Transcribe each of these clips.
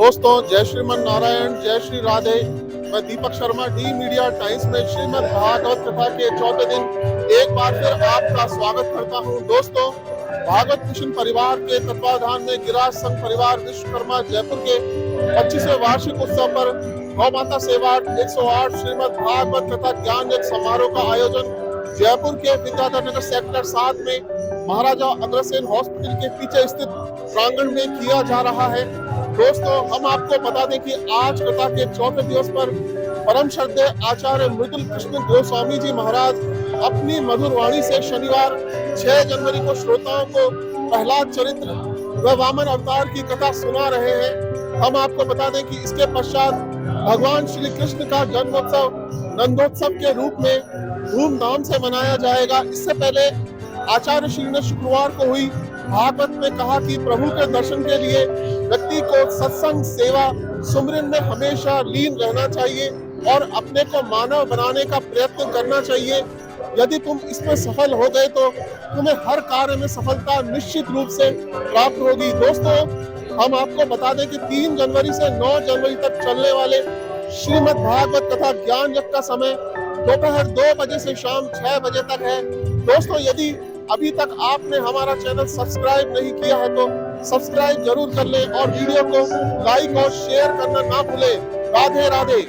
दोस्तों, जय श्रीमन नारायण, जय श्री राधे। मैं Deepak Sharma, D media times में श्रीमद् भागवत कथा के चौथे दिन एक बार फिर आपका स्वागत करता हूं। दोस्तों, भागवत मिशन परिवार के तत्वाधान में गिराज संघ परिवार विश्वकर्मा जयपुर के 25वें वार्षिक उत्सव पर गौ माता सेवा 108 श्रीमद् भागवत कथा ज्ञान यज्ञ समारोह का आयोजन जयपुर के विद्याधर नगर सेक्टर 7 में महाराजा अग्रसेन हॉस्पिटल के पीछे स्थित प्रांगण में किया जा रहा है। दोस्तों, हम आपको बता दें कि आज कथा के चौथे दिवस पर परम श्रद्धेय आचार्य मृदुल कृष्ण गोस्वामी जी महाराज अपनी मधुर वाणी से शनिवार 6 जनवरी को श्रोताओं को प्रहलाद चरित्र व वामन अवतार की कथा सुना रहे हैं। हम आपको बता दें कि इसके पश्चात भगवान श्री कृष्ण का जन्मोत्सव नंदोत्सव के रूप में धूमधाम से मनाया जाएगा। इससे पहले आचार्य श्री ने शुक्रवार को हुई भागवत में कहा कि प्रभु के दर्शन के लिए व्यक्ति को सत्संग, सेवा, सुमरन में हमेशा लीन रहना चाहिए और अपने को मानव बनाने का प्रयत्न करना चाहिए। यदि तुम इसमें सफल हो गए तो तुम्हें हर कार्य में सफलता निश्चित रूप से प्राप्त होगी। दोस्तों, हम आपको बता दें कि 3 जनवरी से 9 जनवरी तक चलने वाले श्रीमद् भागवत कथा ज्ञान यज्ञ का समय दोपहर 2 बजे से शाम 6 बजे तक है। दोस्तों, यदि अभी तक आपने हमारा चैनल सब्सक्राइब नहीं किया है तो सब्सक्राइब जरूर कर लें और वीडियो को लाइक और शेयर करना ना भूलें। राधे राधे।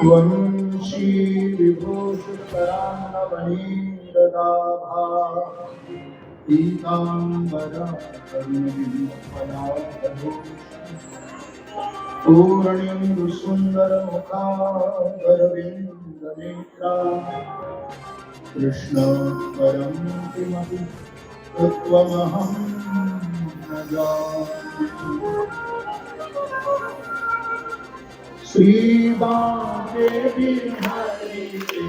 वंशी विभूषितरान्नवनीरदाभा पीताम्बरं पूर्णिं सुन्दरमुखारविन्दनेत्रा कृष्ण परं किमपि तत्त्वमहं न जाने। श्री बांके बिहारी के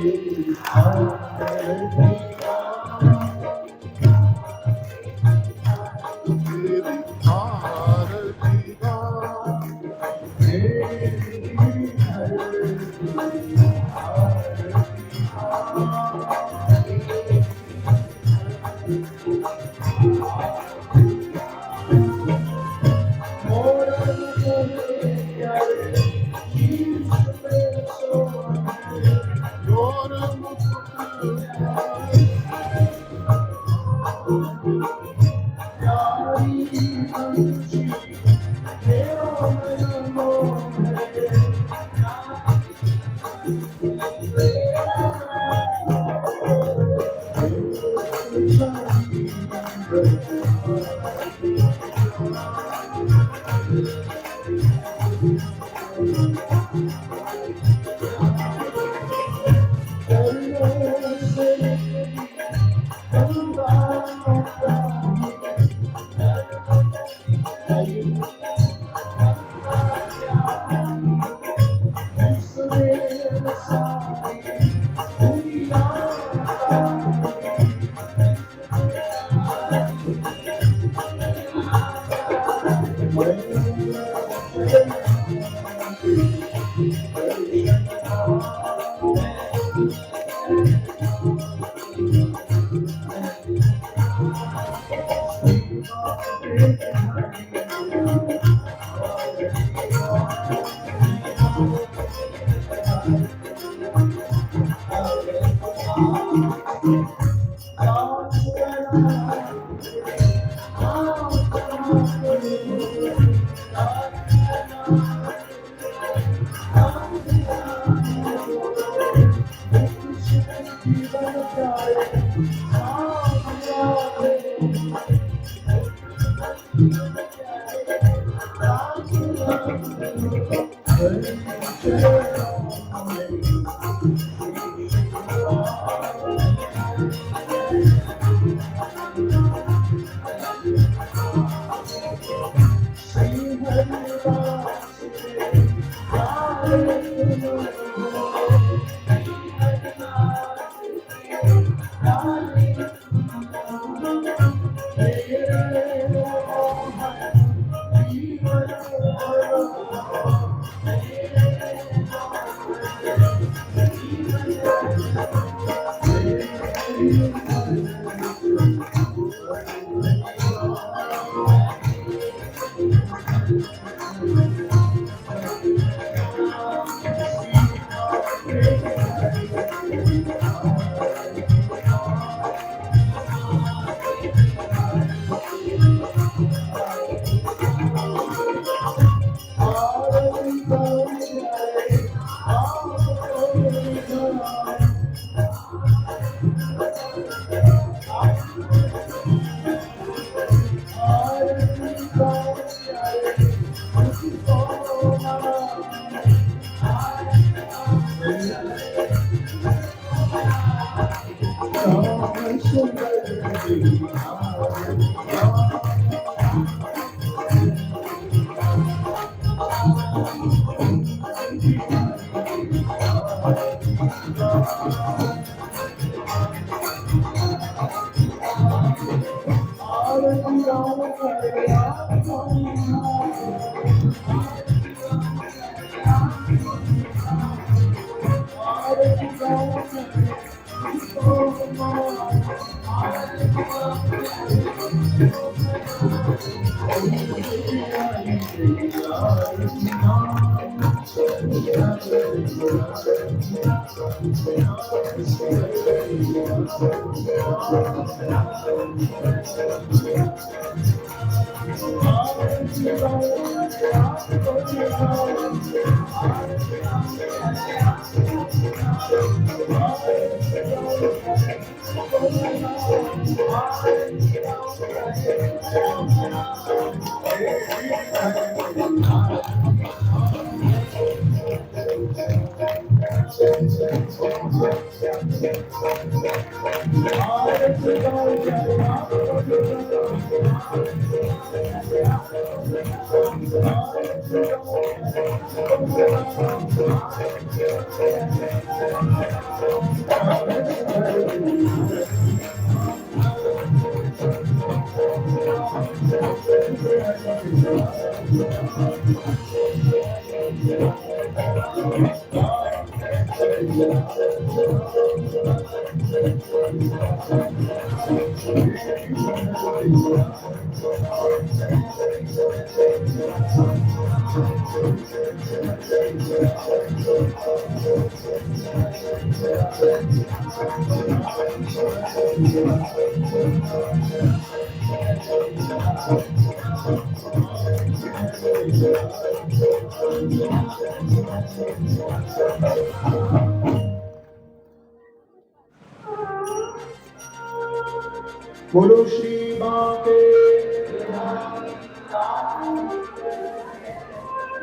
बोलो श्री बांके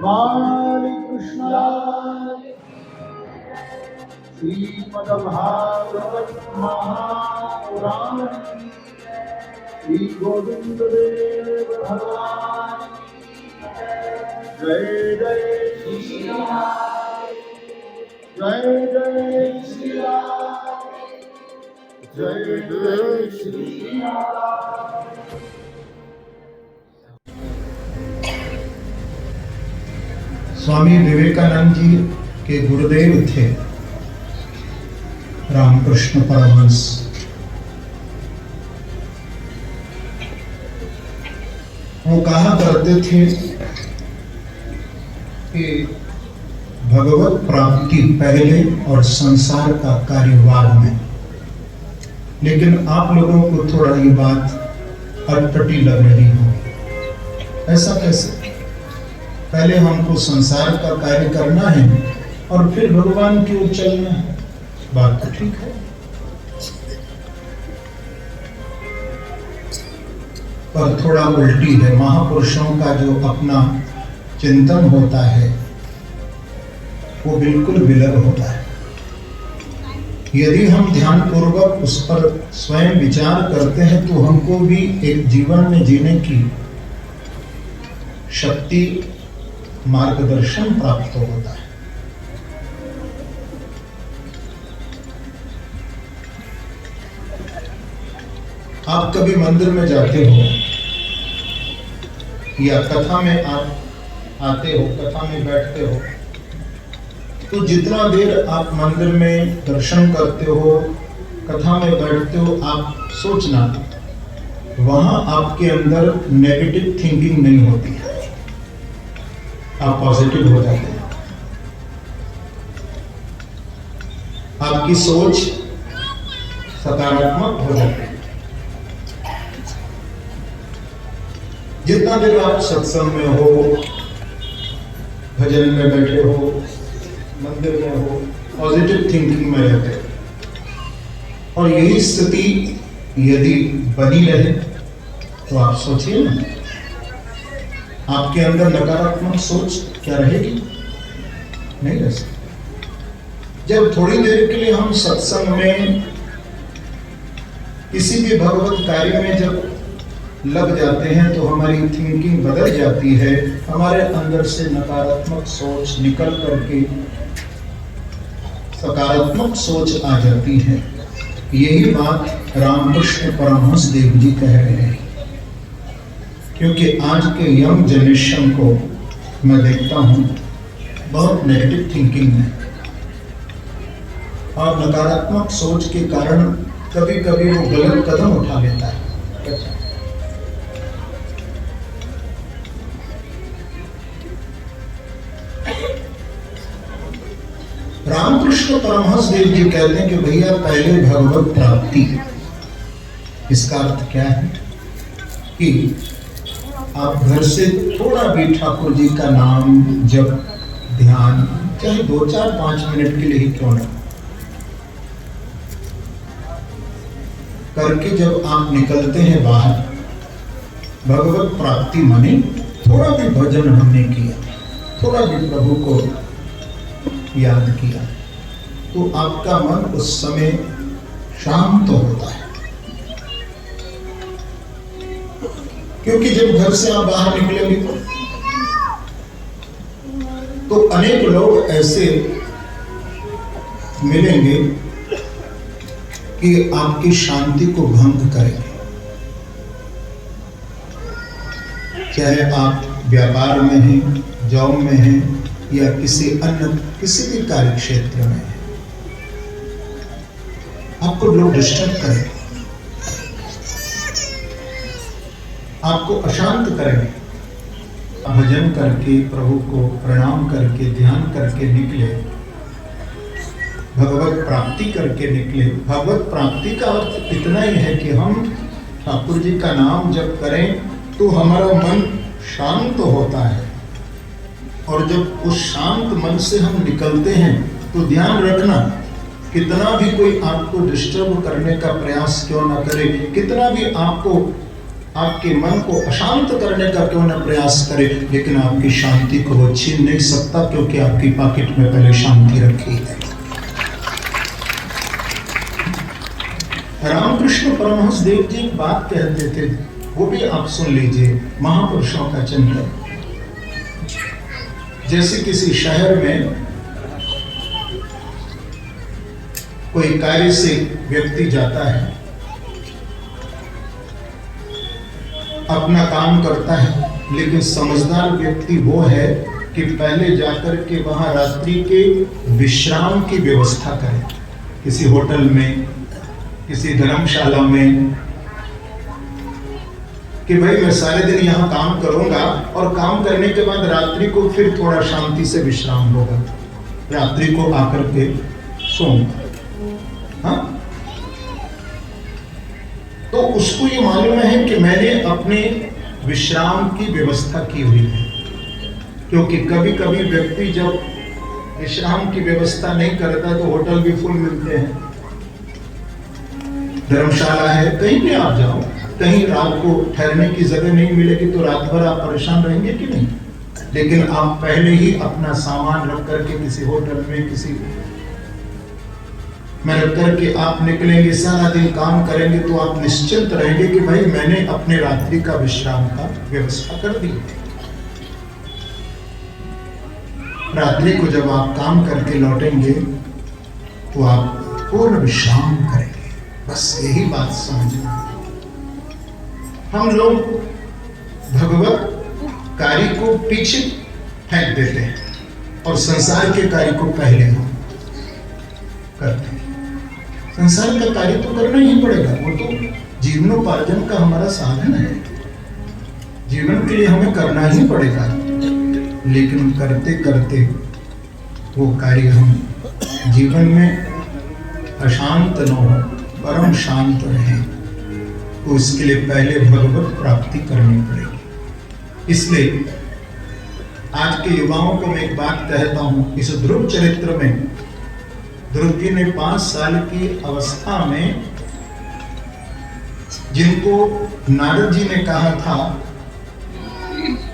वाली कृष्ण श्रीमद्भागवत महापुराण श्री गोविंद देव भगवान जय जय श्री राम जय जय श्री राम जय जय श्री राम। स्वामी विवेकानंद जी के गुरुदेव थे रामकृष्ण परमहंस। वो कहा करते थे कि भगवत प्राप्ति पहले और संसार का कार्य बाद में। लेकिन आप लोगों को थोड़ा ये बात अटपटी लग रही होगी। ऐसा कैसे? पहले हमको संसार का कार्य करना है और फिर भगवान की ओर चलना है। बात तो ठीक है, पर थोड़ा उल्टी है। महापुरुषों का जो अपना चिंतन होता है वो बिल्कुल विलग होता है। यदि हम ध्यान पूर्वक उस पर स्वयं विचार करते हैं तो हमको भी एक जीवन में जीने की शक्ति, मार्गदर्शन प्राप्त होता है। आप कभी मंदिर में जाते हो या कथा में आप आते हो, कथा में बैठते हो, तो जितना देर आप मंदिर में दर्शन करते हो, कथा में बैठते हो, आप सोचना वहां आपके अंदर नेगेटिव थिंकिंग नहीं होती है, आप पॉजिटिव हो जाते हैं। आपकी सोच सकारात्मक हो जाती है। जितना देर आप सत्संग में हो, भजन में बैठे हो, मंदिर में हो, पॉजिटिव थिंकिंग में रहते हो। और यही स्थिति यदि बनी रहे तो आप सोचिए ना, आपके अंदर नकारात्मक सोच क्या रहेगी? नहीं रह सकती। जब थोड़ी देर के लिए हम सत्संग में, किसी भी भगवत कार्य में जब लग जाते हैं तो हमारी थिंकिंग बदल जाती है। हमारे अंदर से नकारात्मक सोच निकल करके सकारात्मक सोच आ जाती है। यही बात रामकृष्ण परमहंस देव जी कह रहे हैं। क्योंकि आज के यंग जनरेशन को मैं देखता हूं बहुत नेगेटिव थिंकिंग है और नकारात्मक सोच के कारण कभी कभी वो गलत कदम उठा लेता है। रामकृष्ण परमहंस देव जी कहते हैं कि भैया पहले भगवत प्राप्ति। इसका अर्थ क्या है कि आप घर से थोड़ा भी ठाकुर जी का नाम जप, ध्यान, चाहे 2, 4, 5 मिनट के लिए ही क्यों ना करके जब आप निकलते हैं बाहर, भगवत प्राप्ति माने थोड़ा भी भजन हमने किया, थोड़ा भी प्रभु को याद किया, तो आपका मन उस समय शांत होता है। क्योंकि जब घर से आप बाहर निकलेंगे तो अनेक लोग ऐसे मिलेंगे कि आपकी शांति को भंग करेंगे। चाहे आप व्यापार में हैं, जॉब में हैं या किसी भी कार्य क्षेत्र में हैं, आपको लोग डिस्टर्ब करेंगे, आपको अशांत करेंगे। भजन करके, प्रभु को प्रणाम करके, ध्यान करके निकले, भगवत प्राप्ति करके निकले। भगवत प्राप्ति का अर्थ इतना ही है कि हम ठाकुर जी का नाम जब करें तो हमारा मन शांत होता है, और जब उस शांत मन से हम निकलते हैं तो ध्यान रखना कितना भी कोई आपको डिस्टर्ब करने का प्रयास क्यों ना करे, कितना भी आपको आपके मन को अशांत करने का क्यों ना प्रयास करे, लेकिन आपकी शांति को वो छीन नहीं सकता, क्योंकि आपकी पॉकेट में पहले शांति रखी है। रामकृष्ण परमहंस देव जी एक बात कहते थे, वो भी आप सुन लीजिए, महापुरुषों का चिंतन। जैसे किसी शहर में कोई कार्य से व्यक्ति जाता है, अपना काम करता है, लेकिन समझदार व्यक्ति वो है कि पहले जाकर के वहां रात्रि के विश्राम की व्यवस्था करे, किसी होटल में, किसी धर्मशाला में, कि भाई मैं सारे दिन यहाँ काम करूंगा और काम करने के बाद रात्रि को फिर थोड़ा शांति से विश्राम होगा, रात्रि को आकर के सोऊंगा। हाँ? तो उसको ये मालूम है कि मैंने अपने विश्राम की व्यवस्था की हुई है, क्योंकि कभी कभी व्यक्ति जब विश्राम की व्यवस्था नहीं करता तो होटल भी फुल मिलते हैं, धर्मशाला है, कहीं भी आप जाओ, कहीं रात को ठहरने की जगह नहीं मिलेगी तो रात भर आप परेशान रहेंगे कि नहीं। लेकिन आप पहले ही अपना सामान रख करके किसी होटल में, किसी में रख करके आप निकलेंगे, सारा दिन काम करेंगे, तो आप निश्चिंत रहेंगे कि भाई मैंने अपने रात्रि का विश्राम का व्यवस्था कर दी। रात्रि को जब आप काम करके लौटेंगे तो आप पूर्ण विश्राम करेंगे, बस यही बात समझना। हम लोग भगवत कार्य को पीछे फेंक देते हैं और संसार के कार्य को पहले हम करते हैं। संसार का कार्य तो करना ही पड़ेगा, वो तो जीवनोपार्जन का हमारा साधन है, जीवन के लिए हमें करना ही पड़ेगा। लेकिन करते करते वो कार्य हम जीवन में अशांत न हो, परम शांत रहे, तो इसके लिए पहले भगवत प्राप्ति करनी पड़ेगी। इसलिए आज के युवाओं को मैं एक बात कहता हूं, इस ध्रुव चरित्र में ध्रुव जी ने 5 साल की अवस्था में जिनको नारद जी ने कहा था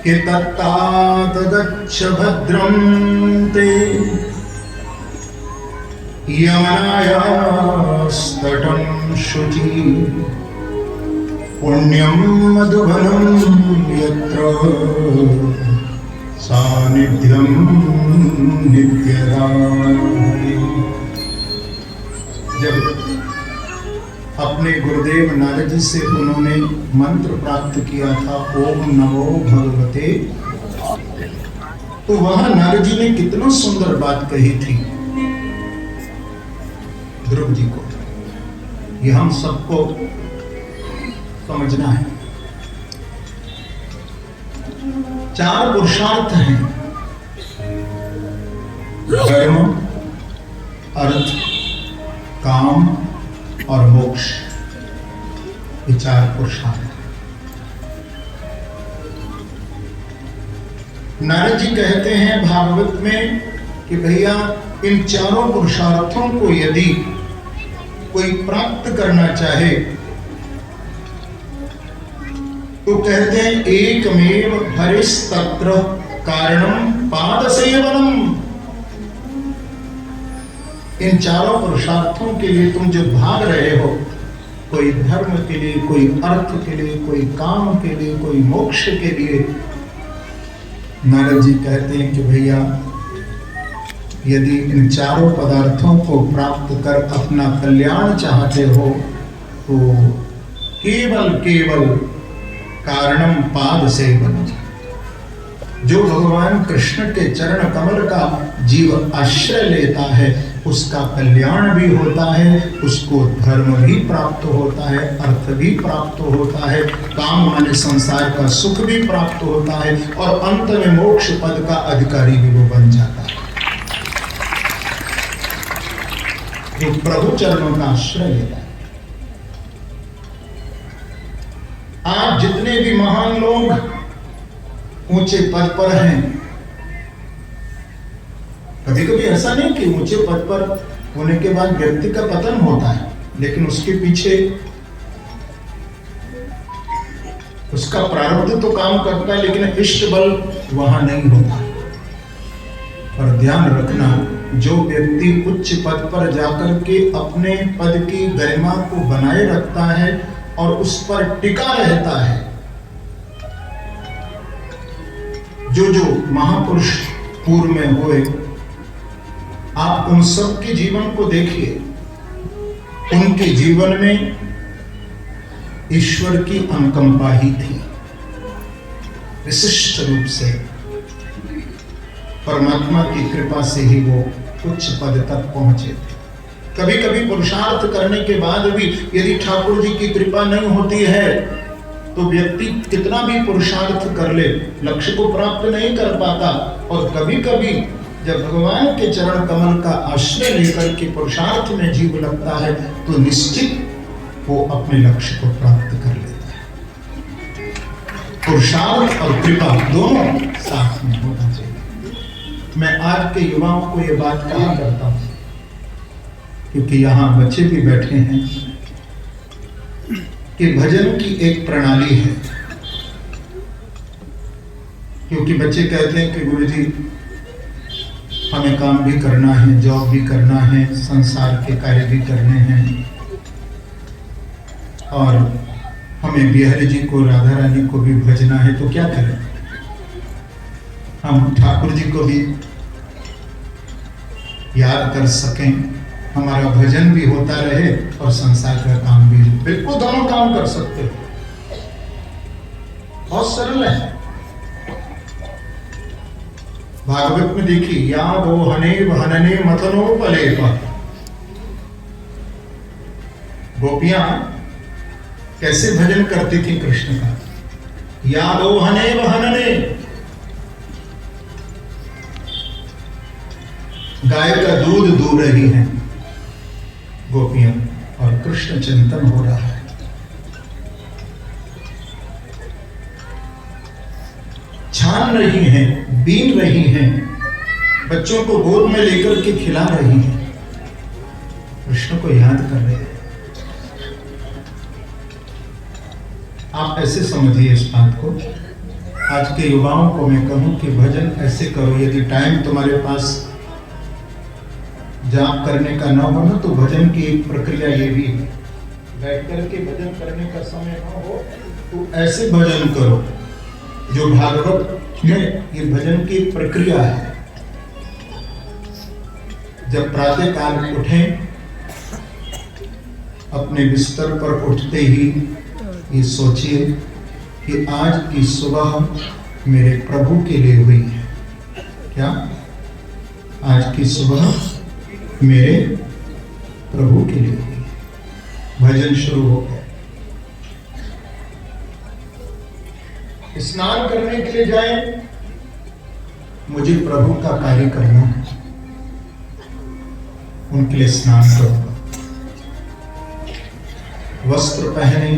कि तत्तात गच्छ भद्रं ते यमनायास्तटं शुचि पुण्यं मधुबनं यत्र सानिध्यं नित्यदायि। जब अपने गुरुदेव नारद जी से उन्होंने मंत्र प्राप्त किया था, ओम नमो भगवते, तो वहां नारद जी ने कितना सुंदर बात कही थी ध्रुव जी को, ये हम सबको समझना है। 4 पुरुषार्थ हैं, धर्म, अर्थ, काम और मोक्ष, ये 4 पुरुषार्थ। नारद जी कहते हैं भागवत में कि भैया इन 4 पुरुषार्थों को यदि कोई प्राप्त करना चाहे तो कहते हैं एकमेव हरिस्तत्र कारणम पाद सेवनम। इन 4 पुरुषार्थों के लिए तुम जो भाग रहे हो, कोई धर्म के लिए, कोई अर्थ के लिए, कोई काम के लिए, कोई मोक्ष के लिए, नारद जी कहते हैं कि भैया यदि इन 4 पदार्थों को प्राप्त कर अपना कल्याण चाहते हो तो केवल कारणम पाद सेवन। जो भगवान कृष्ण के चरण कमल का जीव आश्रय लेता है उसका कल्याण भी होता है, उसको धर्म भी प्राप्त होता है, अर्थ भी प्राप्त होता है, काम माने संसार का सुख भी प्राप्त होता है, और अंत में मोक्ष पद का अधिकारी भी वो बन जाता है। जो प्रभु चरणों का आश्रय लेता है। आज जितने भी महान लोग ऊंचे पद पर हैं, कभी कभी ऐसा नहीं कि ऊंचे पद पर होने के बाद व्यक्ति का पतन होता है, लेकिन उसके पीछे उसका प्रारब्ध तो काम करता है, लेकिन इष्ट बल वहां नहीं होता। और ध्यान रखना, जो व्यक्ति उच्च पद पर जाकर के अपने पद की गरिमा को बनाए रखता है और उस पर टिका रहता है, जो महापुरुष पूर्व में हुए, आप उन सब के जीवन को देखिए। उनके जीवन में ईश्वर की अनुकंपा ही थी, विशिष्ट रूप से परमात्मा की कृपा से ही वो उच्च पद तक पहुंचे थे। कभी कभी पुरुषार्थ करने के बाद भी यदि ठाकुर जी की कृपा नहीं होती है तो व्यक्ति कितना भी पुरुषार्थ कर ले, लक्ष्य को प्राप्त नहीं कर पाता। और कभी कभी जब भगवान के चरण कमल का आश्रय लेकर के पुरुषार्थ में जीव लगता है तो निश्चित वो अपने लक्ष्य को प्राप्त कर लेता है। पुरुषार्थ और कृपा दोनों साथ में होना चाहिए। मैं आज के युवाओं को ये बात कहा करता हूं, क्योंकि यहाँ बच्चे भी बैठे हैं, कि भजन की एक प्रणाली है। क्योंकि बच्चे कहते हैं कि गुरुजी हमें काम भी करना है, जॉब भी करना है, संसार के कार्य भी करने हैं, और हमें बिहारी जी को, राधा रानी को भी भजना है, तो क्या करें? हम ठाकुर जी को भी याद कर सकें, हमारा भजन भी होता रहे और संसार का काम भी। बिल्कुल दोनों काम कर सकते हो, बहुत सरल है। भागवत में देखिए, या वो हने हनने मथनो पले पर, गोपियां कैसे भजन करती थी कृष्ण का। या वो हने हनने, गाय का दूध दूह रही है गोपियां और कृष्ण चिंतन हो रहा है। छान रही हैं, बीन रही हैं, बच्चों को गोद में लेकर के खिला रही हैं, कृष्ण को याद कर रहे हैं। आप ऐसे समझिए इस बात को। आज के युवाओं को मैं कहूं कि भजन ऐसे करो, यदि टाइम तुम्हारे पास जाप करने का ना हो ना, तो भजन की एक प्रक्रिया ये भी है, बैठ करके भजन करने का समय ना हो तो ऐसे भजन करो। जो भागवत में ये भजन की प्रक्रिया है, जब प्रातः काल उठें, अपने बिस्तर पर उठते ही ये सोचिए कि आज की सुबह मेरे प्रभु के लिए हुई है। क्या? आज की सुबह मेरे प्रभु के लिए हुई है। भजन शुरू हो गया। स्नान करने के लिए जाएं, मुझे प्रभु का कार्य करना है, उनके लिए स्नान करूंगा। वस्त्र पहने,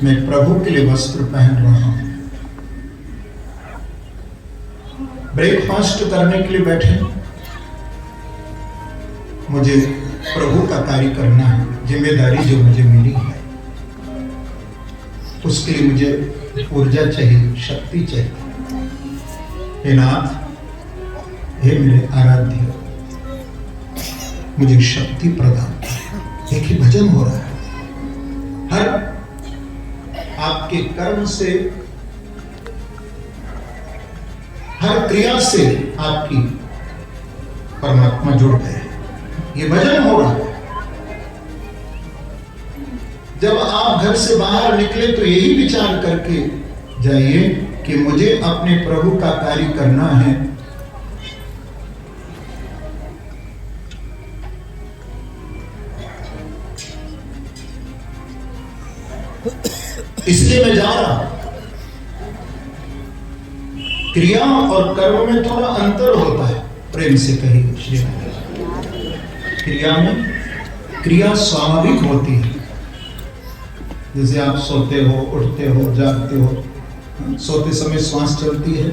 मैं प्रभु के लिए वस्त्र पहन रहा हूं। ब्रेकफास्ट करने के लिए बैठे, मुझे प्रभु का कार्य करना है, जिम्मेदारी जो मुझे मिली है, उसके लिए मुझे ऊर्जा चाहिए, शक्ति चाहिए। हे नाथ, हे मेरे आराध्य, मुझे शक्ति प्रदान कीजिए। देखिए भजन हो रहा है। हर आपके कर्म से, हर क्रिया से आपकी परमात्मा जुड़ गए। ये भजन हो रहा है। जब आप घर से बाहर निकले तो यही विचार करके जाइए कि मुझे अपने प्रभु का कार्य करना है। इसलिए मैं जा रहा हूं। क्रिया और कर्म में थोड़ा अंतर होता है, प्रेम से कहिए श्री। क्रिया में, क्रिया स्वाभाविक होती है, जैसे आप सोते हो, उठते हो, जागते हो। सोते समय श्वास चलती है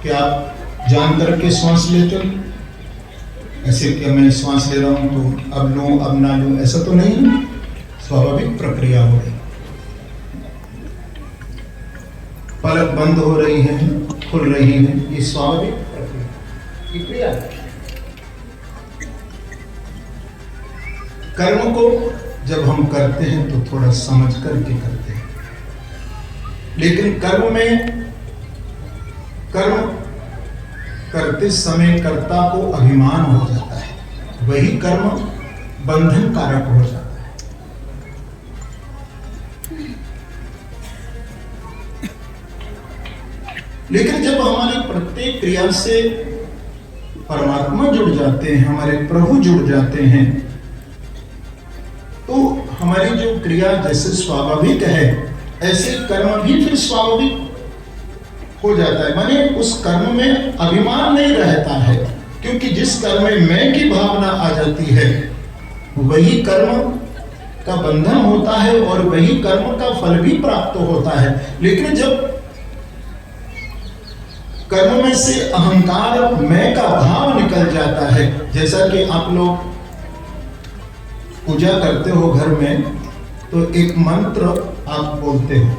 कि आप जान करके श्वास लेते हो, ऐसे कि मैं श्वास ले रहा हूं तो अब लूं अब ना लूं, ऐसा तो नहीं है। स्वाभाविक प्रक्रिया हो रही, पलक बंद हो रही है, खुल रही है, ये स्वाभाविक प्रक्रिया है। कर्म को जब हम करते हैं तो थोड़ा समझ करके करते हैं, लेकिन कर्म करते समय कर्ता को अभिमान हो जाता है, वही कर्म बंधन कारक हो जाता है। लेकिन जब हमारी प्रत्येक क्रिया से परमात्मा जुड़ जाते हैं, हमारे प्रभु जुड़ जाते हैं, तो हमारी जो क्रिया जैसे स्वाभाविक है ऐसे कर्म भी फिर स्वाभाविक हो जाता है। माने उस कर्म में अभिमान नहीं रहता है, क्योंकि जिस कर्म में मैं की भावना आ जाती है वही कर्म का बंधन होता है और वही कर्म का फल भी प्राप्त होता है। लेकिन जब कर्म में से अहंकार मैं का भाव निकल जाता है, जैसा कि आप लोग पूजा करते हो घर में, तो एक मंत्र आप बोलते हो,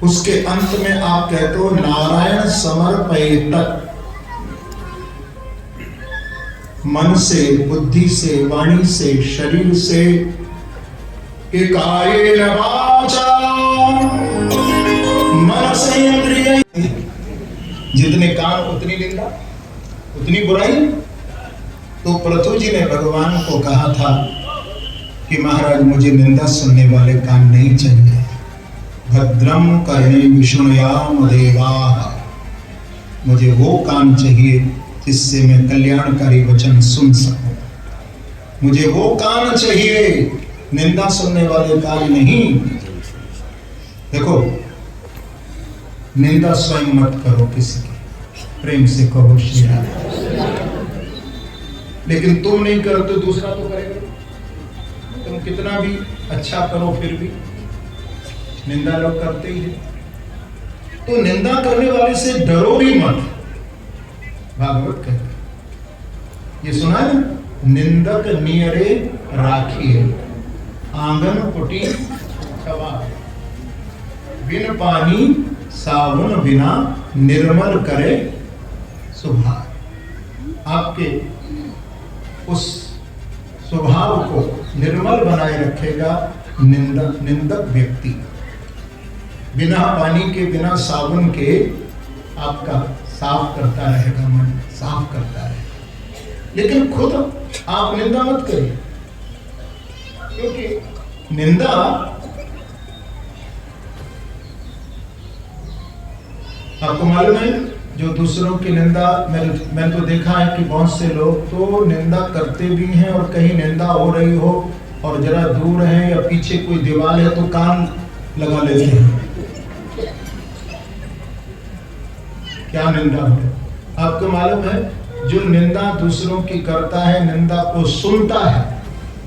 उसके अंत में आप कहते हो नारायण समर्पयेत, मन से, बुद्धि से, वाणी से, शरीर से, कि कायेन वाचा मनसेन्द्रिय, जितने कान उतनी निंदा उतनी बुराई। तो पृथु जी ने भगवान को कहा था कि महाराज मुझे निंदा सुनने वाले कान नहीं चाहिए, भद्रम कर्णे विष्णुयाम देवाः, मुझे वो कान चाहिए जिससे मैं कल्याणकारी वचन सुन सकूं, मुझे वो कान चाहिए, निंदा सुनने वाले कान नहीं। देखो, निंदा स्वयं मत करो किसी की, प्रेम से कहो श्री राम, लेकिन तुम नहीं करो तो दूसरा तो करेगा। तुम कितना भी अच्छा करो फिर भी निंदा लोग करते ही है। तो निंदा करने वाले से डरो भी मत, भागवत कहते, ये सुना है ना, निंदक नियरे राखिए आंगन कुटी छवा, बिन पानी साबुन बिना निर्मल करे स्वभाव। आपके उस स्वभाव को निर्मल बनाए रखेगा निंदक व्यक्ति, बिना पानी के, बिना साबुन के आपका साफ करता रहेगा, मन साफ करता रहेगा। लेकिन खुद आप निंदा मत करिए, क्योंकि निंदा आपको मालूम है, जो दूसरों की निंदा, मैंने तो देखा है कि बहुत से लोग तो निंदा करते भी हैं और कहीं निंदा हो रही हो और जरा दूर है या पीछे कोई दीवार है तो कान लगा लेते हैं। क्या निंदा है? आपको मालूम है, जो निंदा दूसरों की करता है, निंदा को सुनता है,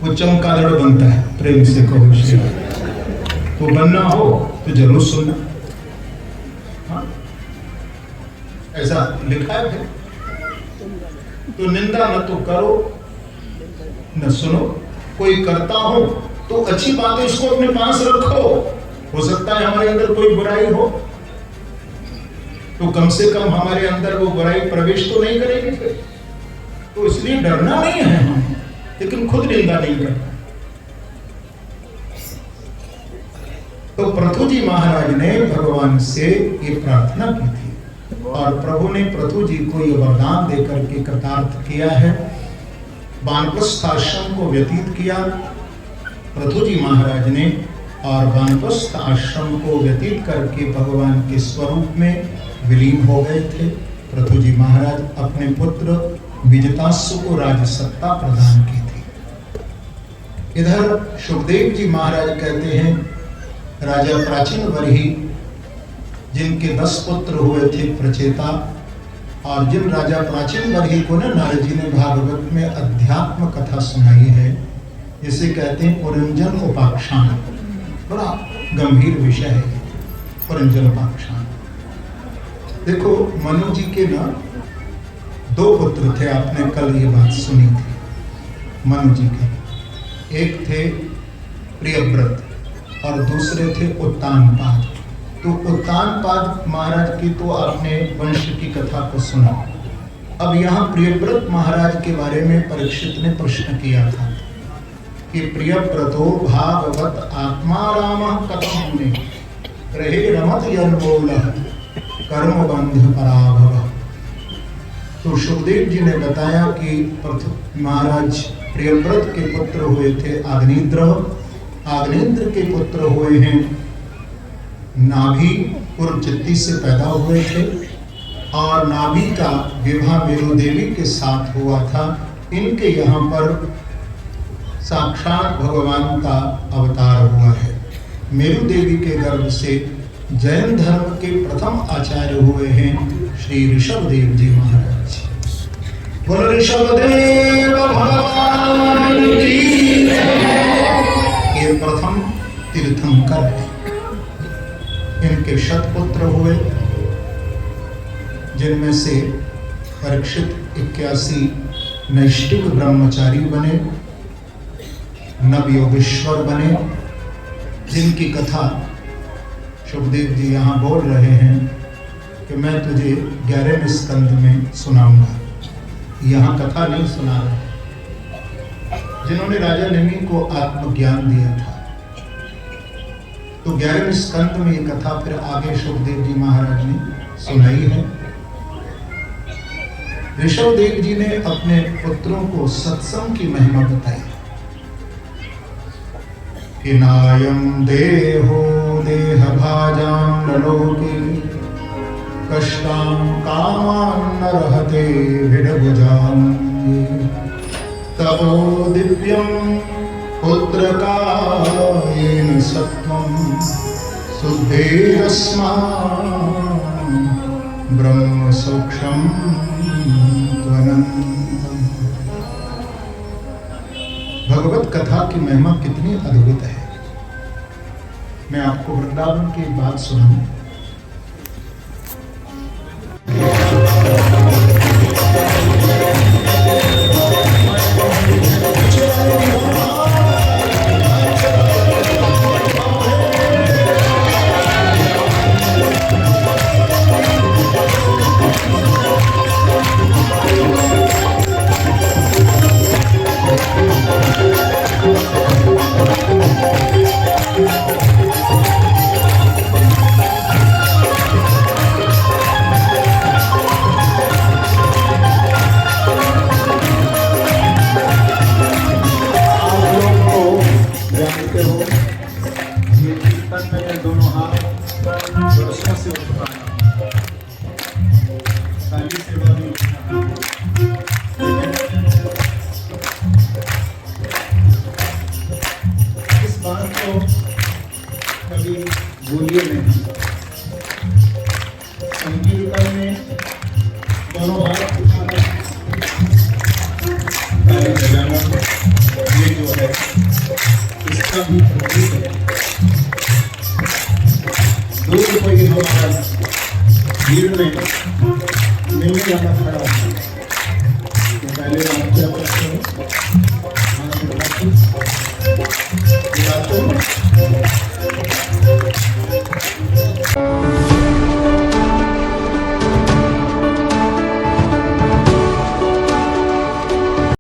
वो चमगादड़ बनता है। प्रेम से कहो श्री राम। तो बनना हो तो जरूर सुनना, हाँ? ऐसा लिखा है। तो निंदा न तो करो न सुनो, कोई करता हो तो अच्छी बात है, इसको अपने पास रखो। हो सकता है हमारे अंदर कोई बुराई हो, तो कम से कम हमारे अंदर वो बुराई प्रवेश तो नहीं करेगी फिर, तो इसलिए डरना नहीं है हम, लेकिन खुद निंदा नहीं करना। तो पृथु जी महाराज ने भगवान से ये प्रार्थना की थी और प्रभु ने पृथु जी को ये वरदान देकर के कृतार्थ किया है। वानप्रस्थ आश्रम को व्यतीत किया पृथु जी महाराज ने, और वानप्रस्थ आश्रम को व्यतीत करके भगवान के स्वरूप में विलीन हो गए थे। पृथु जी महाराज अपने पुत्र विजितासु को राजसत्ता प्रदान की थी। इधर सुखदेव जी महाराज कहते हैं, राजा प्राचीन बरही जिनके 10 पुत्र हुए थे प्रचेता, और जिन राजा प्राचीन बरही को ना नारद जी ने भागवत में अध्यात्म कथा सुनाई है, इसे कहते हैं पुरंजन उपाख्यान। बड़ा गंभीर विषय है पुरंजन उपाख्यान। देखो, मनु जी के ना 2 पुत्र थे, आपने कल ये बात सुनी थी मनु जी के। एक थे प्रियव्रत और दूसरे थे उत्तानपाद। तो उत्तानपाद महाराज की तो आपने वंश की कथा को सुना। अब यहाँ प्रियव्रत महाराज के बारे में परीक्षित ने प्रश्न किया था कि प्रियव्रतो भागवत आत्मा राम कथम मुने रहे रमत यन्मोल कर्म बंध पराभव। तो सुखदेव जी ने बताया कि महाराज प्रियव्रत के पुत्र हुए थे आग्नेन्द्र, आग्नेन्द्र के पुत्र हुए हैं नाभि, पुरचित्ती से पैदा हुए थे और नाभि का विवाह मेरु देवी के साथ हुआ था। इनके यहाँ पर साक्षात भगवान का अवतार हुआ है। मेरु देवी के गर्भ से जैन धर्म के प्रथम आचार्य हुए हैं श्री ऋषभदेव जी महाराज। बोलो ऋषभदेव भगवान की जय। ये प्रथम तीर्थंकर है। इनके शतपुत्र हुए, जिनमें से परीक्षित 81 नैष्ठिक ब्रह्मचारी बने, नवयोगेश्वर बने, जिनकी कथा सुखदेव जी यहाँ बोल रहे हैं कि मैं तुझे 11वें स्कंद में सुनाऊंगा। यहाँ कथा नहीं सुना रहे, जिन्होंने राजा नेमि को आत्मज्ञान दिया था। तो 11वें स्कंद में ये कथा फिर आगे सुखदेव जी महाराज ने सुनाई है। ऋषभदेव जी ने अपने पुत्रों को सत्संग की महिमा बताई कि नायं देहो देह भाजां लोके कष्टां कामां न रहते विडभुजां तवो दिव्यं पुत्रकायेन सत्वं शुद्धेरस्मा ब्रह्म सूक्ष्मं त्वनन्तम्। भगवत कथा की महिमा कितनी अद्भुत है। मैं आपको वृंदावन की बात सुनाऊं। भूलिए नहीं, संकीर्तन में दोनों हाथ उठाना, ताली बजाना, ये जो है इसका भी प्रतीक है। 2 रुपये हमारा भीड़ में मिलने वाला खड़ा है। तो पहले आप क्या करते हैं,